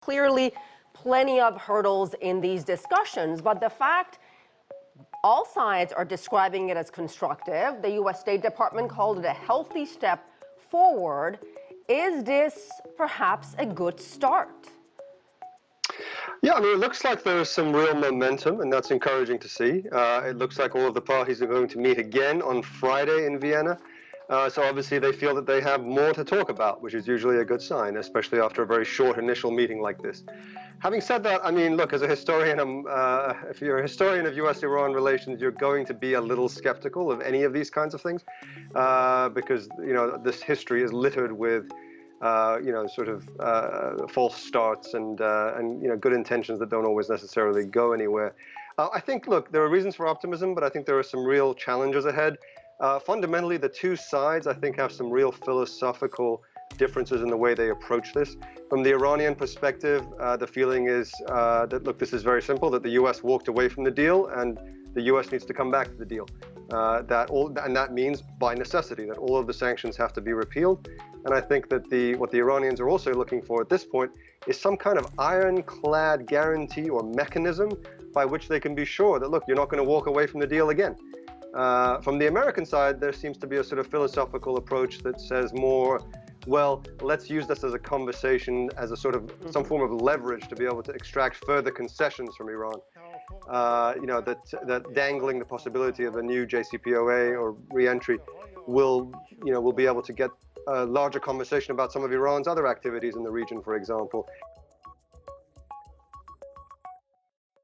Clearly, plenty of hurdles in these discussions, but the fact all sides are describing it as constructive, the U.S. State Department called it a healthy step forward. Is this perhaps a good start? Yeah, I mean, it looks like there's some real momentum, and that's encouraging to see. It looks like all of the parties are going to meet again on Friday in Vienna. So obviously they feel that they have more to talk about, which is usually a good sign, especially after a very short initial meeting like this. Having said that, I mean, look, as a historian, if you're a historian of U.S.-Iran relations, you're going to be a little skeptical of any of these kinds of things, because, this history is littered with false starts and good intentions that don't always necessarily go anywhere. I think, look, there are reasons for optimism, but I think there are some real challenges ahead. Fundamentally, the two sides, I think, have some real philosophical differences in the way they approach this. From the Iranian perspective, the feeling is that, look, this is very simple, that the U.S. walked away from the deal and the U.S. needs to come back to the deal. And that means, by necessity, that all of the sanctions have to be repealed. And I think that what the Iranians are also looking for at this point is some kind of ironclad guarantee or mechanism by which they can be sure that, look, you're not going to walk away from the deal again. From the American side, there seems to be a sort of philosophical approach that says more, well, let's use this as a conversation, as a sort of some form of leverage to be able to extract further concessions from Iran. That dangling the possibility of a new JCPOA or re-entry will be able to get a larger conversation about some of Iran's other activities in the region, for example.